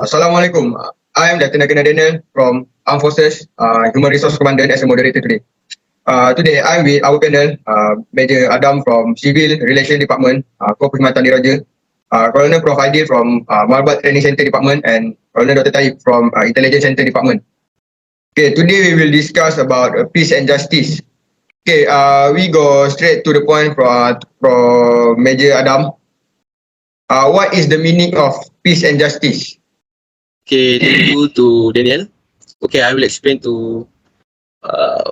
Assalamualaikum. I am Lieutenant Colonel Daniel from Armed Forces, Human Resource Commandant as a moderator today. Today, I'm with our panel, Major Adam from Civil Relations Department, Korps Perkhidmatan Diraja, Colonel Prof. Aidil from Malbat Training Center Department, and Colonel Dr. Taib from Intelligence Center Department. Okay, today we will discuss about peace and justice. Okay, we go straight to the point from Major Adam. What is the meaning of peace and justice? Okay, thank you to Daniel. Okay, I will explain to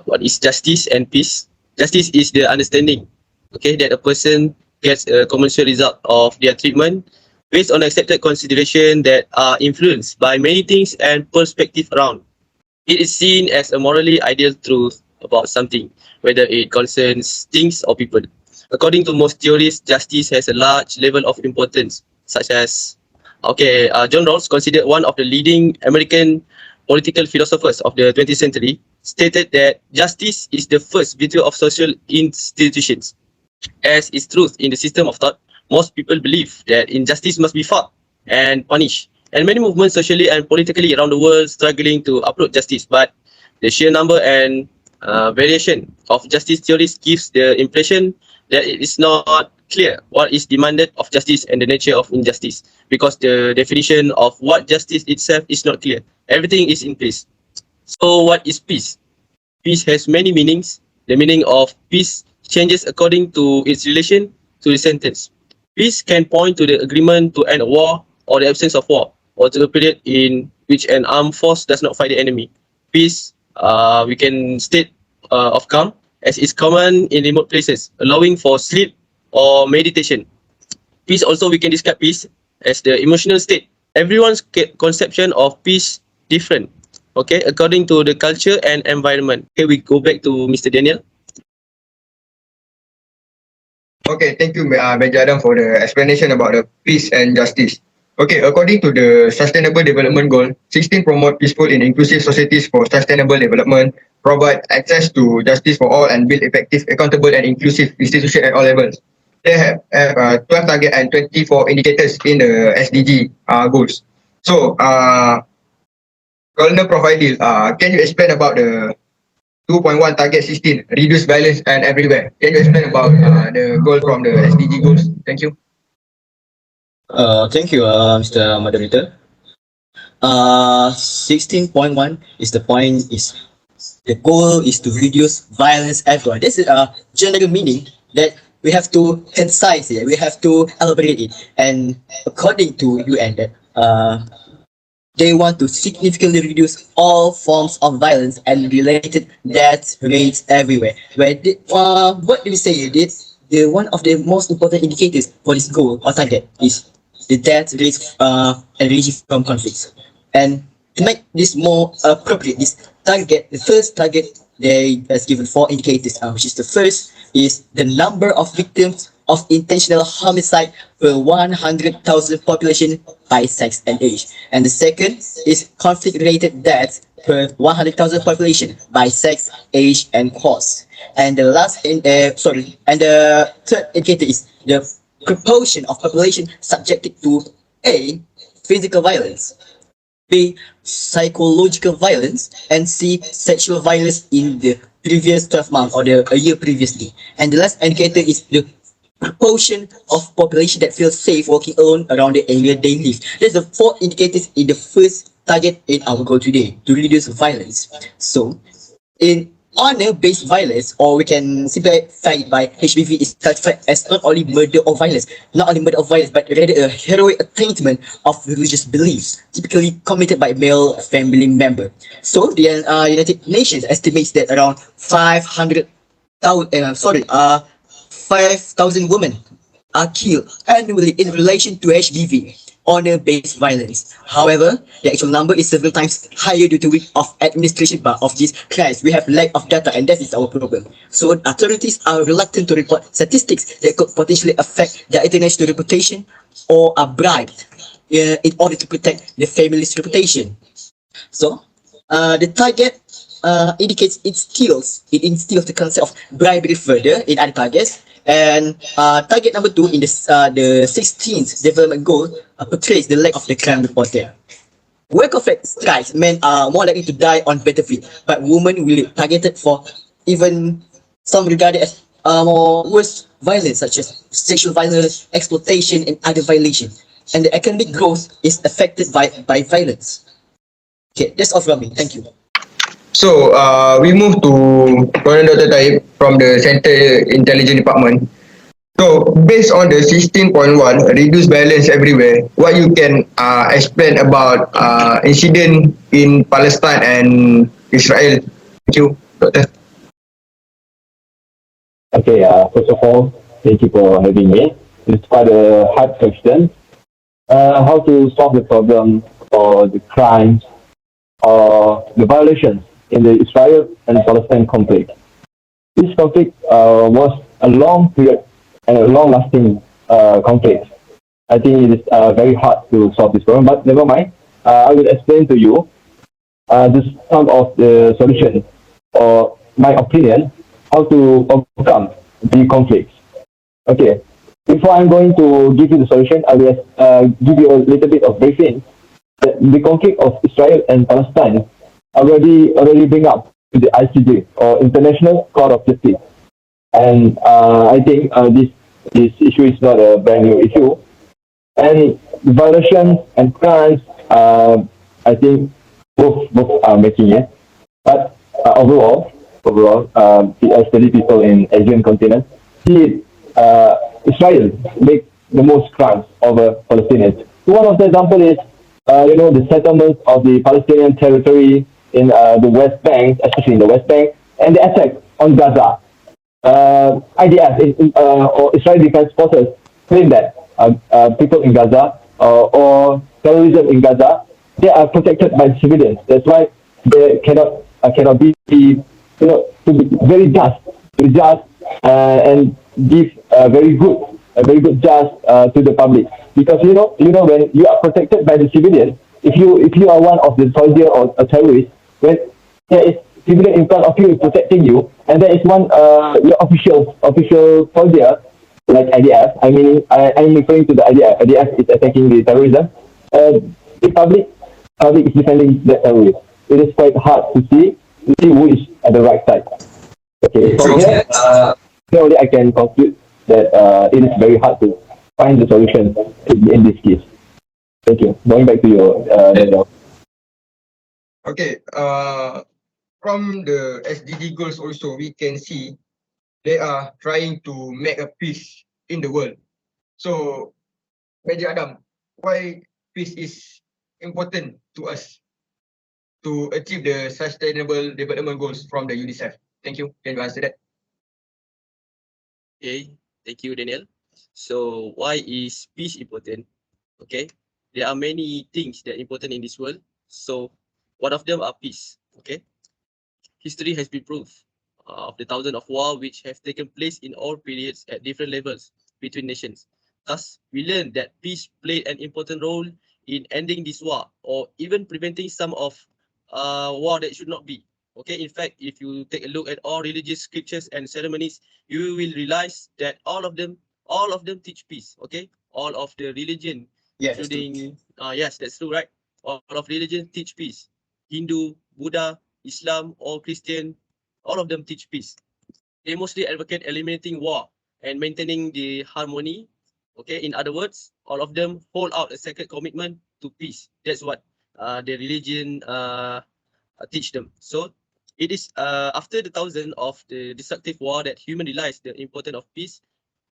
what is justice and peace. Justice is the understanding, okay, that a person gets a commensurate result of their treatment based on accepted consideration that are influenced by many things and perspective around. It is seen as a morally ideal truth about something, whether it concerns things or people. According to most theories, justice has a large level of importance, such as John Rawls, considered one of the leading American political philosophers of the 20th century, stated that justice is the first virtue of social institutions. As is truth in the system of thought, most people believe that injustice must be fought and punished, and many movements socially and politically around the world struggling to uphold justice. But the sheer number and variation of justice theories gives the impression that it is not clear what is demanded of justice and the nature of injustice, because the definition of what justice itself is not clear. Everything is in place. So what is peace? Peace has many meanings. The meaning of peace changes according to its relation to the sentence. Peace can point to the agreement to end a war or the absence of war, or to a period in which an armed force does not fight the enemy. Peace, we can state of calm, as is common in remote places, allowing for sleep or meditation. Peace also, we can describe peace as the emotional state. Everyone's conception of peace different, okay, according to the culture and environment. Okay, we go back to Mr. Daniel. Okay, thank you, Major Adam, for the explanation about the peace and justice. Okay, according to the Sustainable Development Goal, 16 promote peaceful and inclusive societies for sustainable development, provide access to justice for all, and build effective, accountable, and inclusive institutions at all levels. They have 12 targets and 24 indicators in the SDG goals. So, Colonel Prof. Aidil, can you explain about the 2.1 target 16, reduce violence and everywhere? Can you explain about the goal from the SDG goals? Thank you. Thank you, Mr. Moderator. 16.1 is the point, is the goal is to reduce violence everywhere. This is a general meaning that we have to concise it, we have to elaborate it. And according to UN, that they want to significantly reduce all forms of violence and related death rates everywhere. What do we say? The one of the most important indicators for this goal or target is the death rates and ranging from conflicts. And to make this more appropriate, this target, the first target, they has given 4 indicators, which is the first is the number of victims of intentional homicide per 100,000 population by sex and age. And the second is conflict-related deaths per 100,000 population by sex, age, and cause. And the third indicator is the proportion of population subjected to A, physical violence, B, psychological violence, and C, sexual violence in the previous 12 months or a year previously. And the last indicator is the proportion of population that feels safe walking alone around the area they live. There's the 4 indicators in the first target in our goal today, to reduce violence. So, in honor-based violence, or we can simplify it by HBV, is classified as not only murder or violence, but rather a heroic attainment of religious beliefs, typically committed by a male family member. So the United Nations estimates that around 5,000 women are killed annually in relation to HBV, honor-based violence. However, the actual number is several times higher due to weak of administration of these crimes. We have lack of data, and that is our problem. So authorities are reluctant to report statistics that could potentially affect their international reputation or are bribed in order to protect the family's reputation. So the target indicates it instills the concept of bribery further in other targets. And target number 2 in the 16th development goal portrays the lack of the crime reported. Work of guys, men are more likely to die on battlefield, but women will be targeted for even some regarded as more worse violence such as sexual violence, exploitation, and other violations. And the economic growth is affected by violence. Okay, that's all from me. Thank you. So we move to Colonel Dr. Taib from the Center Intelligence Department. So based on the 16.1 reduce violence everywhere, what you can explain about incident in Palestine and Israel? Thank you, Doctor. Okay, first of all, thank you for having me. It's quite a hard question. How to solve the problem or the crimes or the violations in the Israel and Palestine conflict? This conflict was a long period and a long-lasting conflict. I think it is very hard to solve this problem, but never mind. I will explain to you just some of the solutions or my opinion how to overcome the conflicts. Okay, before I'm going to give you the solution, I will give you a little bit of briefing. The conflict of Israel and Palestine already bring up to the ICJ or International Court of Justice, and I think this issue is not a brand new issue. And violations and crimes, I think both are making it. But overall, I study people in Asian continent. See, Israel make the most crimes over Palestinians. One of the example is, the settlements of the Palestinian territory in the West Bank, especially in the West Bank, and the attack on Gaza. IDF or Israeli Defense Forces claim that people in Gaza or terrorism in Gaza, they are protected by civilians. That's why they cannot be to be very just and give a very good judge to the public, because when you are protected by the civilian, if you are one of the soldier or a terrorist, when there is civilian in front of you protecting you, and there is one your official soldier like IDF. I mean, I'm referring to the IDF. IDF is attacking the terrorism. The public is defending the terrorist. It is quite hard to see who is at the right side. Okay, from here only I can conclude that it is very hard to find the solution in this case. Thank you. Going back to your Daniel. Okay. From the SDG goals also, we can see they are trying to make a peace in the world. So, Major Adam, why peace is important to us to achieve the sustainable development goals from the UNICEF? Thank you. Can you answer that? Okay, thank you, Daniel. So why is peace important? Okay, there are many things that are important in this world. So one of them are peace. Okay, history has been proof of the thousands of war which have taken place in all periods at different levels between nations. Thus, we learn that peace played an important role in ending this war or even preventing some of war that should not be. Okay, in fact, if you take a look at all religious scriptures and ceremonies, you will realize that all of them teach peace. Okay, all of the religion, Yeah, that's true. including yes, that's true, right? All of religion teach peace. Hindu, Buddha, Islam, or Christian, all of them teach peace. They mostly advocate eliminating war and maintaining the harmony. Okay, in other words, all of them hold out a sacred commitment to peace. That's what the religion teach them. So it is after the thousand of the destructive war that human realized the importance of peace.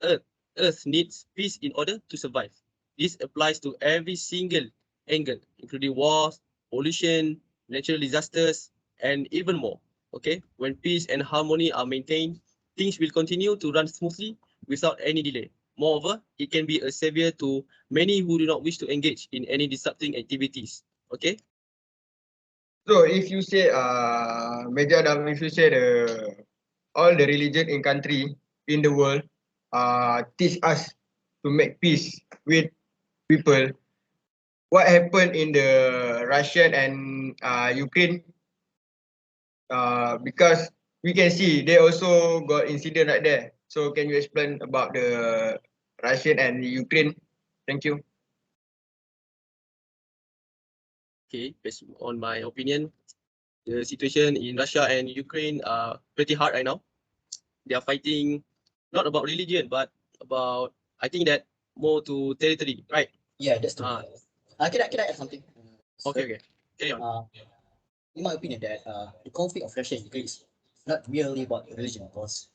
Earth needs peace in order to survive. This applies to every single angle, including wars, pollution, natural disasters, and even more. Okay, when peace and harmony are maintained, things will continue to run smoothly without any delay. Moreover, it can be a savior to many who do not wish to engage in any disrupting activities. Okay, So if you say Major Adam, if you say all the religion in country in the world teach us to make peace with people, what happened in the Russian and Ukraine? Because we can see they also got incident right there. So can you explain about the Russian and Ukraine? Thank you. Okay, based on my opinion, the situation in Russia and Ukraine are pretty hard right now. They are fighting not about religion, but about, I think that more to territory, right? Yeah, that's true. Ah, Can I add something? okay, okay. Carry on. In my opinion, that the conflict of Russia and Ukraine is not really about religion, because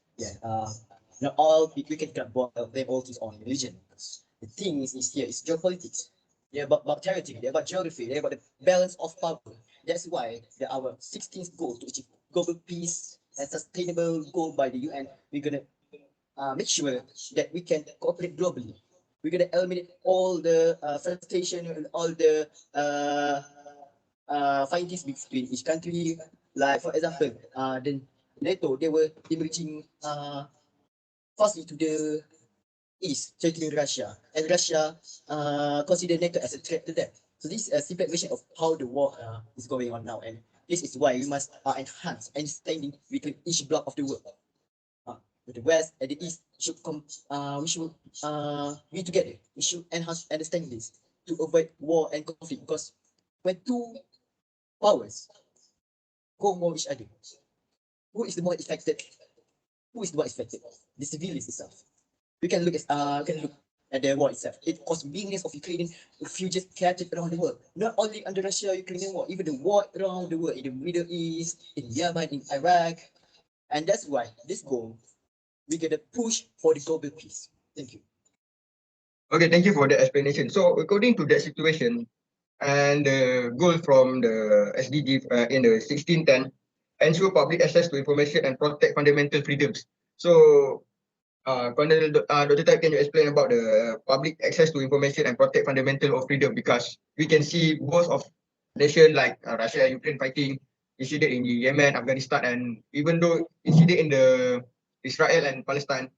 not all we can boil them all things on religion. Because the thing is here is geopolitics. They're about territory. They're about geography. They're about the balance of power. That's why our 16th goal to achieve global peace and sustainable goal by the UN. We're gonna make sure that we can cooperate globally. We're gonna eliminate all the frustration and all the findings between each country. Like for example, then NATO they were emerging firstly to the east, threatening Russia, and Russia consider NATO as a threat to them. So this is a simple version of how the war is going on now, and this is why we must enhance understanding between each block of the world. The West and the East should come. We should be together. We should enhance understanding this to avoid war and conflict. Because when two powers go more each other, who is the more affected? Who is the more affected? The civilians itself. We can look at the war itself. It cost millions of Ukrainian refugees scattered around the world. Not only under Russia-Ukrainian war, even the war around the world in the Middle East, in Yemen, in Iraq. And that's why this goal, we're gonna push for the global peace. Thank you. Okay, thank you for the explanation. So according to that situation and the goal from the SDG in the 1610, ensure public access to information and protect fundamental freedoms. So Colonel Dr. Taib, can you explain about the public access to information and protect fundamental of freedom? Because we can see both of nations like Russia and Ukraine fighting incident in Yemen, Afghanistan, and even though incident in the Israel and Palestine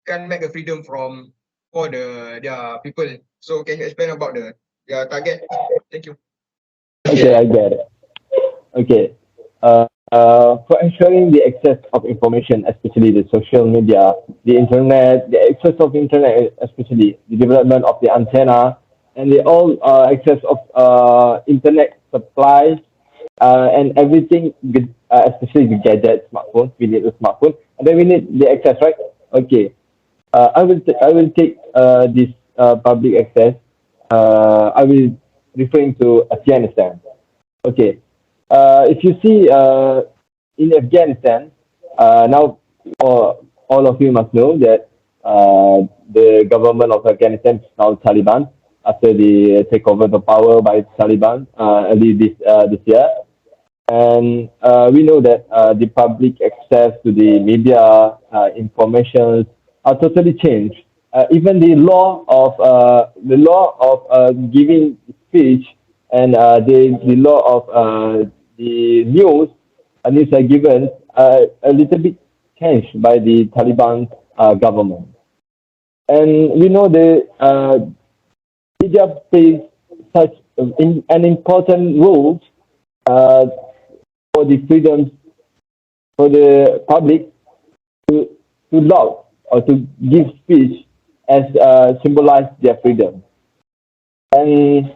can make a freedom from for their people. So can you explain about their target? Thank you. Okay, I get it. Okay. For ensuring the access of information, especially the social media, the internet, the access of internet, especially the development of the antenna, and the all access of internet supplies, and everything, especially the gadget, smartphone. We need a smartphone, and then we need the access, right? Okay. I will take this public access. I will referring to Afghanistan. Okay. If you see in Afghanistan, now all of you must know that the government of Afghanistan is now Taliban after the takeover the power by Taliban early this year. And we know that the public access to the media information are totally changed. Even the law of giving speech and the law of the news are given a little bit changed by the Taliban government. And we know the media plays such an important role uh, for the freedoms for the public to love or to give speech as symbolize their freedom. And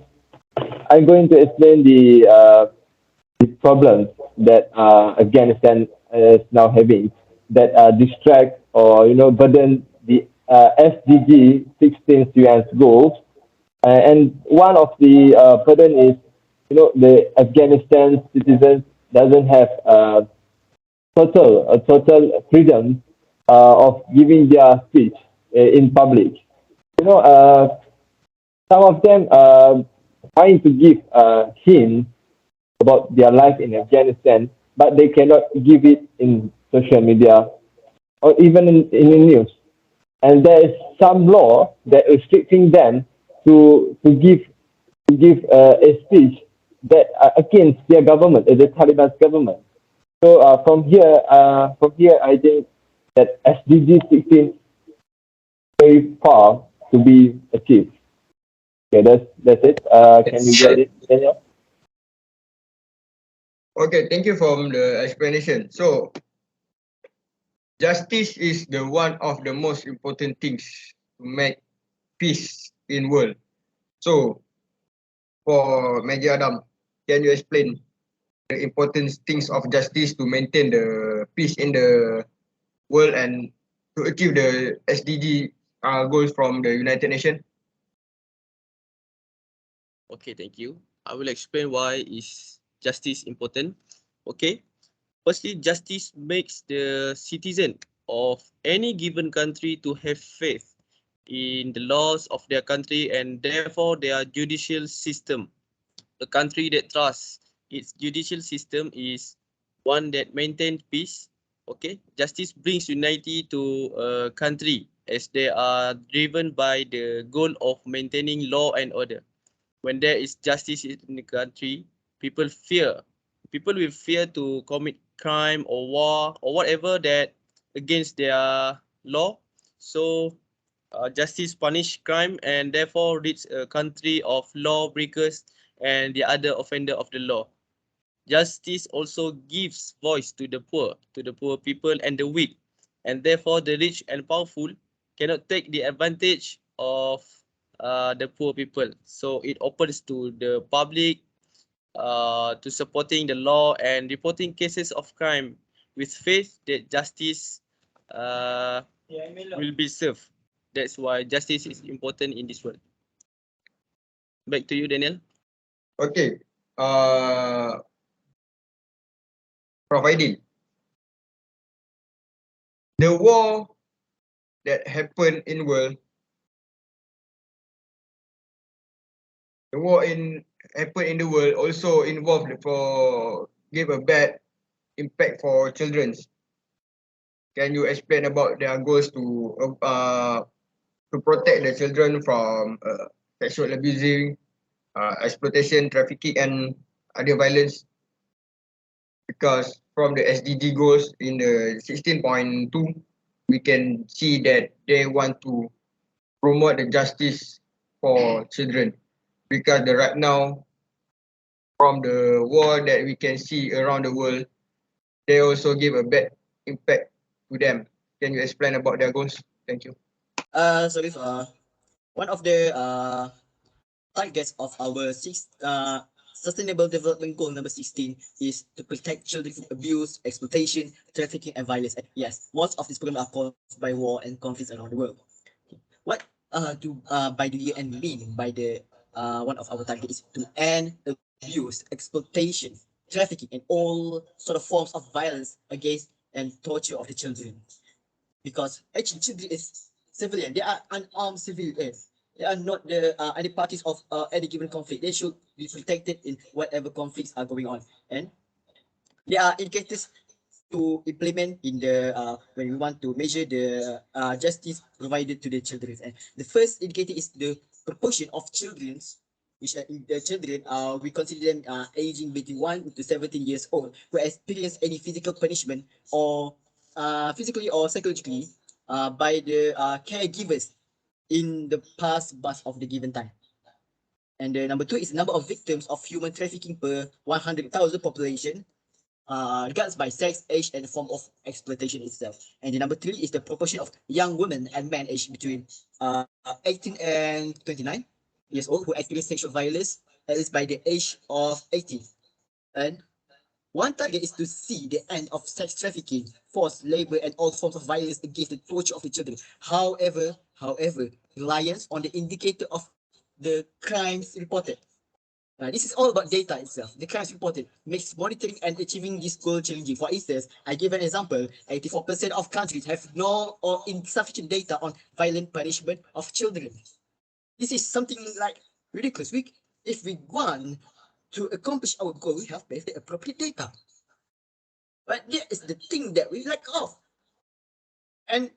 I'm going to explain the problems that Afghanistan is now having that distract or burden the SDG 16 UN goals. And one of the burden is the Afghanistan citizens doesn't have total freedom of giving their speech in public. You know, some of them trying to give hints about their life in Afghanistan, but they cannot give it in social media or even in the news. And there is some law that restricting them to give a speech that against their government, the Taliban's government. So from here, I think that SDG 16 very far to be achieved. Okay, that's it. Can you get it, Daniel? Okay, thank you for the explanation. So justice is the one of the most important things to make peace in world. So For Major Adam, can you explain the important things of justice to maintain the peace in the world and to achieve the SDG goals from the United Nations? Okay, thank you. I will explain why is justice important. Okay. Firstly, justice makes the citizen of any given country to have faith in the laws of their country and therefore their judicial system. A country that trusts its judicial system is one that maintains peace. Okay, justice brings unity to a country as they are driven by the goal of maintaining law and order. When there is justice in the country, people fear. People will fear to commit crime or war or whatever that against their law. So justice punish crime and therefore rids a country of lawbreakers and the other offender of the law. Justice also gives voice to the poor people and the weak, and therefore the rich and powerful cannot take the advantage of the poor people. So it opens to the public to supporting the law and reporting cases of crime with faith that justice will be served. That's why justice is important in this world. Back to you, Daniel. Okay. Providing the war that happened in world, the war in happened in the world also involved for give a bad impact for children. Can you explain about their goals to protect the children from sexual abusing, exploitation, trafficking, and other violence? Because from the SDG goals in the 16.2, we can see that they want to promote the justice for children. Because right now, from the war that we can see around the world, they also give a bad impact to them. Can you explain about their goals? Thank you. So if one of the targets of our sustainable development goal number 16 is to protect children from abuse, exploitation, trafficking, and violence. And yes, most of these problems are caused by war and conflicts around the world. What do by the UN mean by the one of our target is to end abuse, exploitation, trafficking, and all sort of forms of violence against and torture of the children. Because actually children is civilian, they are unarmed civilians. They are not the any parties of any given conflict. They should be protected in whatever conflicts are going on, and they are indicators to implement in the when we want to measure the justice provided to the children. And the first indicator is the proportion of children which are in the children we consider them aging between 1 to 17 years old who experience any physical punishment or physically or psychologically by the caregivers in the past bus of the given time. And the number two is the number of victims of human trafficking per 100,000 population, regardless by sex, age, and form of exploitation itself. And the number three is the proportion of young women and men aged between 18 and 29 years old who experience sexual violence at least by the age of 18. And one target is to see the end of sex trafficking, forced labor, and all forms of violence against the torture of the children. However, reliance on the indicator of the crimes reported. This is all about data itself. The crimes reported makes monitoring and achieving this goal challenging. For instance, I give an example: 84% of countries have no or insufficient data on violent punishment of children. This is something like ridiculous. If we want to accomplish our goal, we have to have the appropriate data. But that is the thing that we lack of. And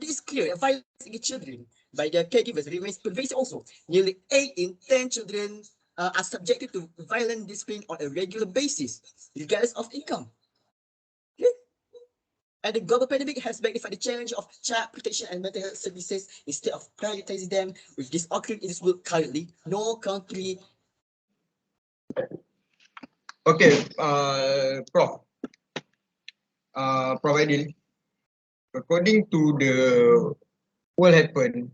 this is clear. Violence against children by their caregivers remains pervasive also. Nearly 8 in 10 children are subjected to violent discipline on a regular basis, regardless of income. Okay? And the global pandemic has magnified the challenge of child protection and mental health services instead of prioritizing them. With this occurring in this world currently, no country. Okay, Prof. Providing according to the what happened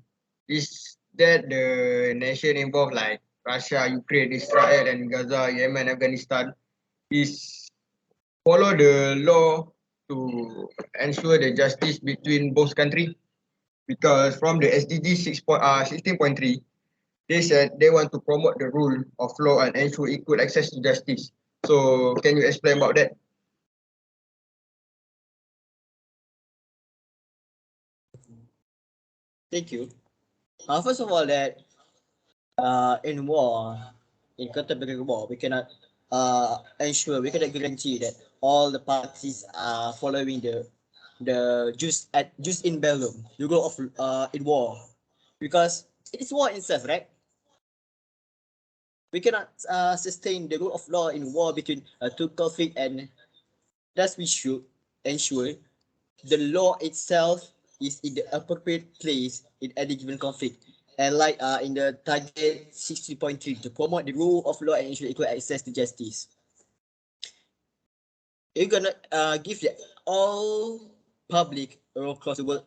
is that the nation involved like Russia, Ukraine, Israel, and Gaza, Yemen, Afghanistan is follow the law to ensure the justice between both countries. Because from the SDG 16.3, they said they want to promote the rule of law and ensure equal access to justice. So can you explain about that? Thank you. First of all, that in war, in contemporary war, we cannot we cannot guarantee that all the parties are following the just in bellum, the rule of in war, because it is war itself, right? We cannot sustain the rule of law in war between two conflict, and thus we should ensure the law itself is in the appropriate place in any given conflict. And like in the target 60.3, to promote the rule of law and ensure equal access to justice. You're gonna give the all public across the world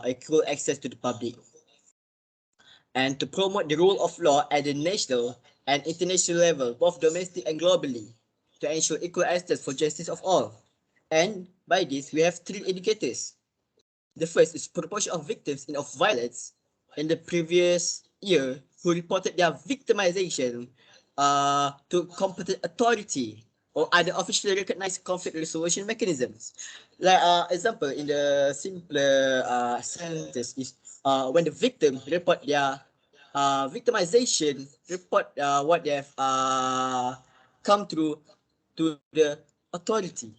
equal access to the public. And to promote the rule of law at the national and international level, both domestic and globally, to ensure equal access for justice of all. And by this, we have three indicators. The first is proportion of victims of violence in the previous year who reported their victimization to competent authority or other officially recognized conflict resolution mechanisms. Like example, in the simpler sentence is when the victim report their victimization, report what they have come through to the authority,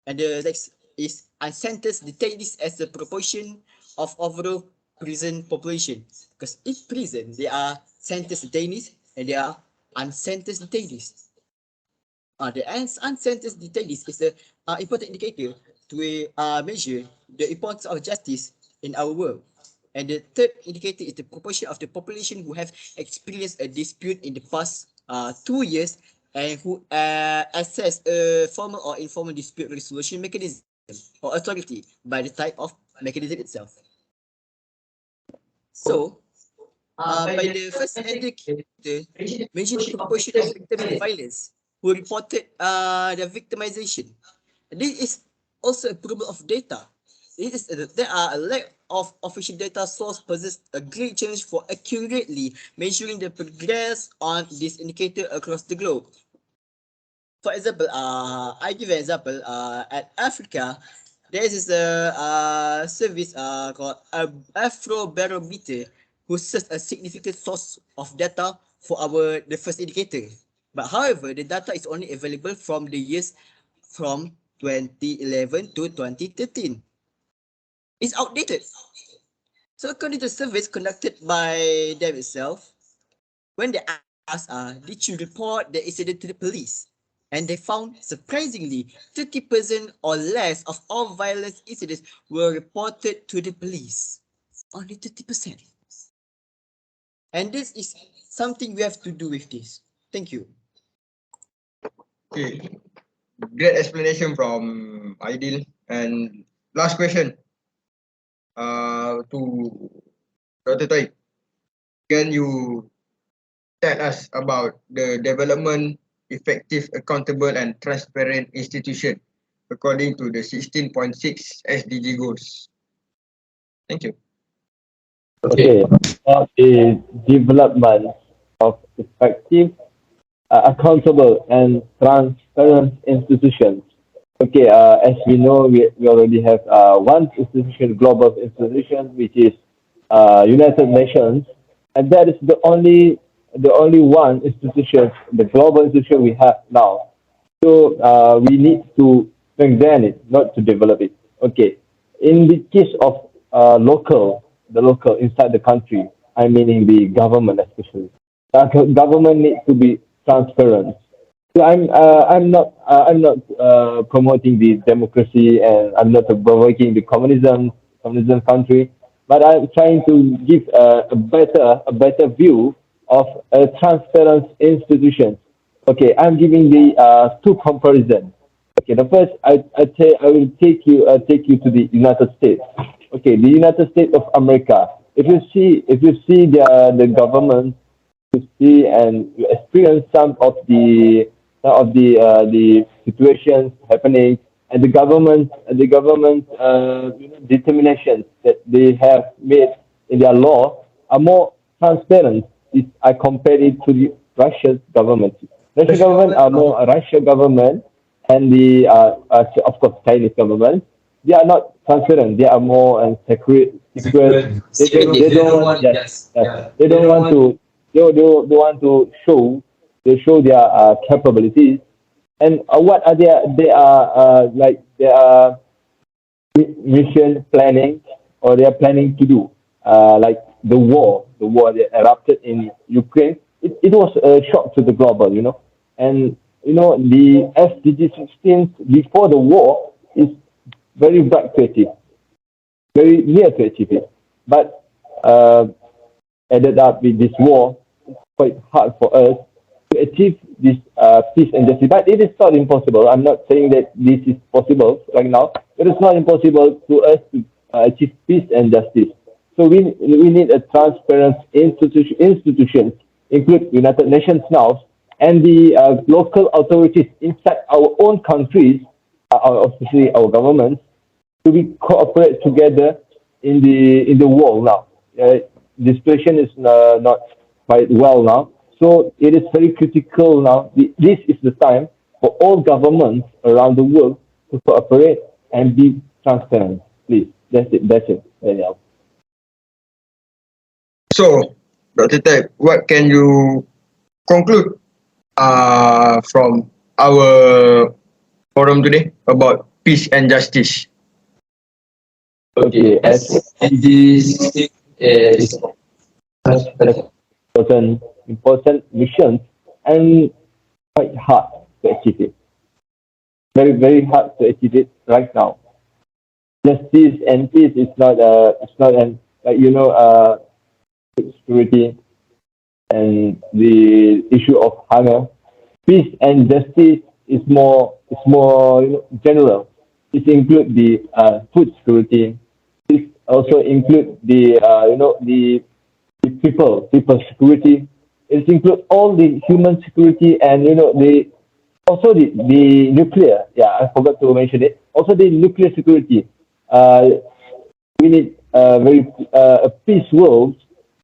and the next is unsentenced detainees as a proportion of overall prison population. Because in prison, there are sentenced detainees and there are unsentenced detainees. The unsentenced detainees is an important indicator to measure the importance of justice in our world. And the third indicator is the proportion of the population who have experienced a dispute in the past 2 years and who access a formal or informal dispute resolution mechanism or authority by the type of mechanism itself. So, by the first indicator, mention the proportion of victims of violence who reported their victimization. This is also a problem of data. There are a lack of official data source poses a great challenge for accurately measuring the progress on this indicator across the globe. For example, I give an example. At Africa, there is a service called Afrobarometer, who serves a significant source of data for the first indicator. But however, the data is only available from the years from 2011 to 2013. It's outdated. So according to surveys conducted by them itself, when they asked, did you report the incident to the police? And they found, surprisingly, 30% or less of all violence incidents were reported to the police. Only 30%. And this is something we have to do with this. Thank you. Okay, great explanation from Aidil. And last question to Dr. Taib. Can you tell us about the development effective, accountable, and transparent institution according to the 16.6 SDG goals? Thank you. Okay, about the development of effective, accountable, and transparent institutions. Okay, as we know, we already have one institution, global institution, which is United Nations, and that is the only one institution, the global institution we have now. So we need to strengthen it, not to develop it. Okay. In the case of the local inside the country, I meaning the government especially. Government needs to be transparent. So I'm not promoting the democracy, and I'm not provoking the communism country, but I'm trying to give a better view of a transparent institutions. Okay, I'm giving the two comparisons. Okay, the first I will take you to the United States. Okay, the United States of America. If you see the government to see and experience some of the situations happening, and the government determinations that they have made in their law are more transparent if I compare it to the Russia's government. Russian government are more Russian government, and of course Chinese government. They are not transparent. They are more secret. They don't want, yes, they don't want to they want to show their capabilities, and what are their mission planning, or they are planning to do, like the war that erupted in Ukraine. It was a shock to the global. And the SDG 16 before the war is very bright to achieve, very near to achieve it, but ended up with this war. It's quite hard for us to achieve this peace and justice. But it is not impossible. I'm not saying that this is possible right now. It is not impossible to us to achieve peace and justice. So we need a transparent institutions, include United Nations now, and the local authorities inside our own countries, especially our governments, to be cooperate together in the world now. The situation is not quite well now, so it is very critical now. This is the time for all governments around the world to cooperate and be transparent. Please, that's it. That's it. Daniel. So, Dr. Taib, what can you conclude from our forum today about peace and justice? Okay, as this is important missions, and quite hard to achieve it. Very, very hard to achieve it right now. Justice and peace is not an security and the issue of hunger. Peace and justice is more general. It includes the food security. It also includes the people security. It includes all the human security, and the nuclear. Yeah, I forgot to mention it. Also the nuclear security. We need a peace world.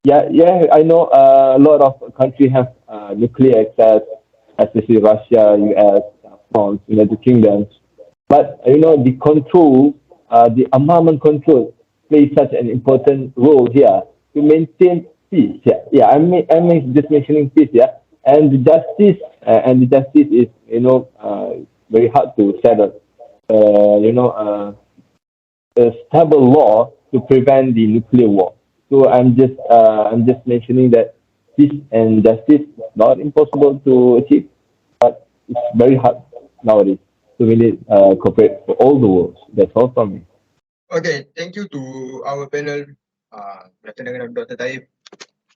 Yeah. I know a lot of countries have nuclear access, especially Russia, US, France, United Kingdom. But the control, the armament control, plays such an important role here to maintain peace. Yeah. I'm just mentioning peace. Yeah, and the justice is very hard to settle. A stable law to prevent the nuclear war. So I'm just mentioning that peace and justice is not impossible to achieve, but it's very hard nowadays. So we need cooperate for all the world. That's all from me. Okay, thank you to our panel, Lieutenant Dr. Taib.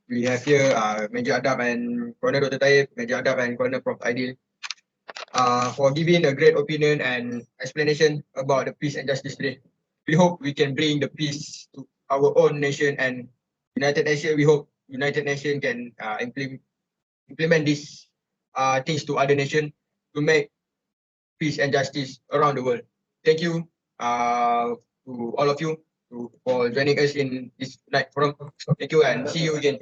We have here Major Adab and Colonel Dr. Taib, Major Adab and Colonel Prof. Aidil, for giving a great opinion and explanation about the peace and justice today. We hope we can bring the peace to our own nation and United Nations. We hope United Nations can implement these things to other nations to make peace and justice around the world. Thank you to all of you for joining us in this night forum. Thank you and see you again.